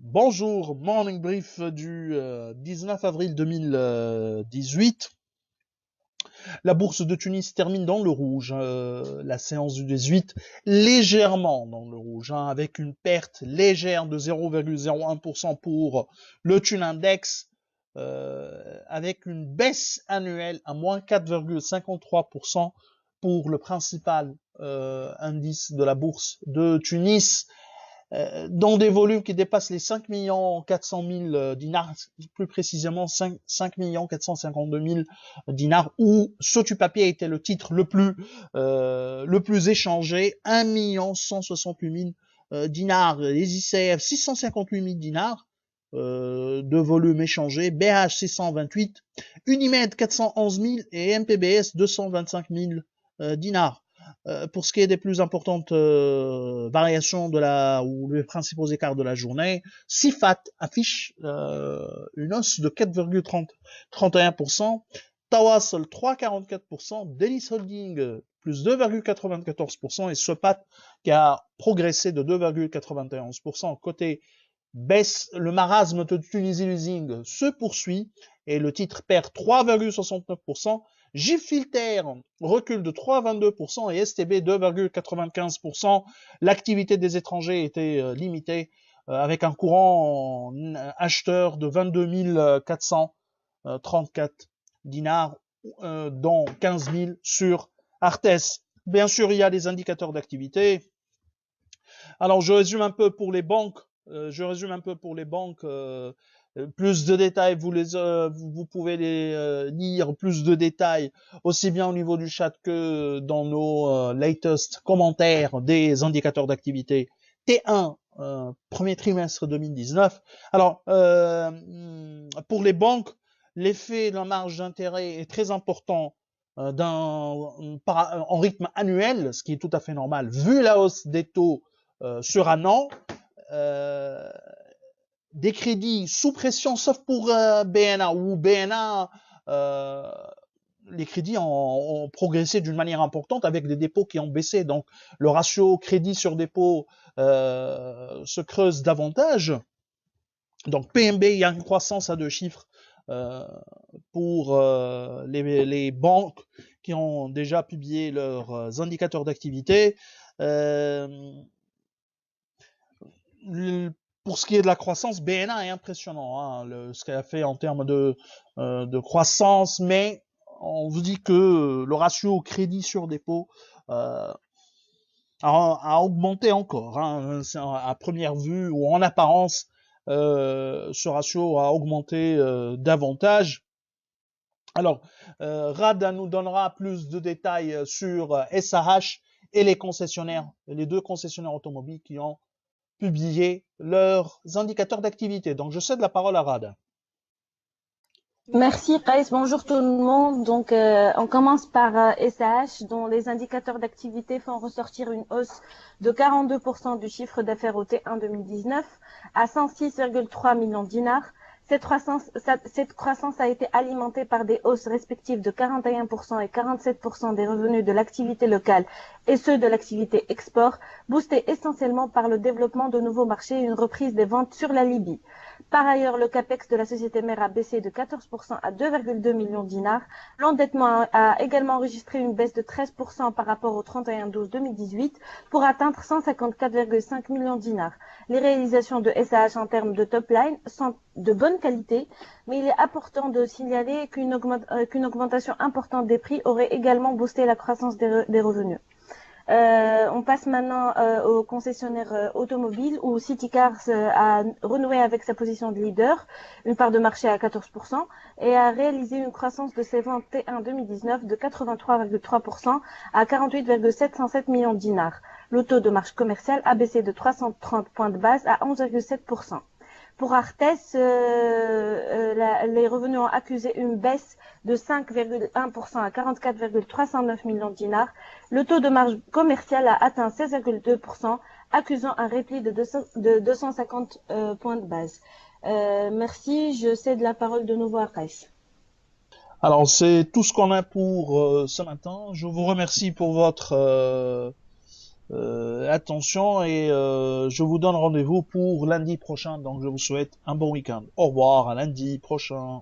Bonjour, morning brief du 19 avril 2018. La bourse de Tunis termine dans le rouge, la séance du 18 légèrement dans le rouge, avec une perte légère de 0,01% pour le Tun Index, avec une baisse annuelle à moins 4,53% pour le principal indice de la bourse de Tunis, dans des volumes qui dépassent les 5 400 000 dinars, plus précisément 5 452 000 dinars, où Sotu Papier était le titre le plus échangé, 1 168 000 dinars, les ICF 658 000 dinars de volume échangé, BH 628, Unimed 411 000 et MPBS 225 000 dinars. Pour ce qui est des plus importantes variations ou les principaux écarts de la journée, Sifat affiche une hausse de 4,31%, Tawassul 3,44%, Delis Holding plus 2,94% et Sopat qui a progressé de 2,91%. Côté baisse, le marasme de Tunisie Leasing se poursuit et le titre perd 3,69%. Gifilter recule de 3,22% et STB 2,95%. L'activité des étrangers était limitée avec un courant acheteur de 22 434 dinars, dont 15 000 sur Artes. Bien sûr, il y a les indicateurs d'activité. Alors, je résume un peu pour les banques. Plus de détails, vous pouvez les lire, plus de détails, aussi bien au niveau du chat que dans nos latest commentaires des indicateurs d'activité T1, premier trimestre 2019. Alors, pour les banques, l'effet de la marge d'intérêt est très important en rythme annuel, ce qui est tout à fait normal, vu la hausse des taux sur un an. Des crédits sous pression, sauf pour BNA, où BNA, les crédits ont progressé d'une manière importante avec des dépôts qui ont baissé. Donc, le ratio crédit sur dépôt se creuse davantage. Donc, PMB, il y a une croissance à 2 chiffres pour les banques qui ont déjà publié leurs indicateurs d'activité. Pour ce qui est de la croissance, BNA est impressionnant, ce qu'elle a fait en termes de croissance, mais on vous dit que le ratio crédit sur dépôt a augmenté encore. À première vue ou en apparence, ce ratio a augmenté davantage. Alors, Rad nous donnera plus de détails sur SAH et les deux concessionnaires automobiles qui ont publier leurs indicateurs d'activité. Donc, je cède la parole à Rad. Merci Raïs, bonjour tout le monde. Donc on commence par SAH dont les indicateurs d'activité font ressortir une hausse de 42% du chiffre d'affaires au T1 2019 à 106,3 millions de dinars. Cette croissance a été alimentée par des hausses respectives de 41% et 47% des revenus de l'activité locale et ceux de l'activité export, boostés essentiellement par le développement de nouveaux marchés et une reprise des ventes sur la Libye. Par ailleurs, le capex de la société mère a baissé de 14% à 2,2 millions de dinars. L'endettement a également enregistré une baisse de 13% par rapport au 31/12/2018 pour atteindre 154,5 millions de dinars. Les réalisations de SAH en termes de top line sont de bonne qualité, mais il est important de signaler qu'une augmentation importante des prix aurait également boosté la croissance des revenus. On passe maintenant au concessionnaire automobile où City Cars a renoué avec sa position de leader, une part de marché à 14% et a réalisé une croissance de ses ventes T1 2019 de 83,3% à 48,707 millions de dinars. Le taux de marge commerciale a baissé de 330 points de base à 11,7%. Pour Artes, les revenus ont accusé une baisse de 5,1% à 44,309 millions de dinars. Le taux de marge commerciale a atteint 16,2%, accusant un repli de 250 points de base. Merci, je cède la parole de nouveau à Artes. Alors, c'est tout ce qu'on a pour ce matin. Je vous remercie pour votre Attention et je vous donne rendez-vous pour lundi prochain. Donc je vous souhaite un bon week-end. Au revoir, à lundi prochain.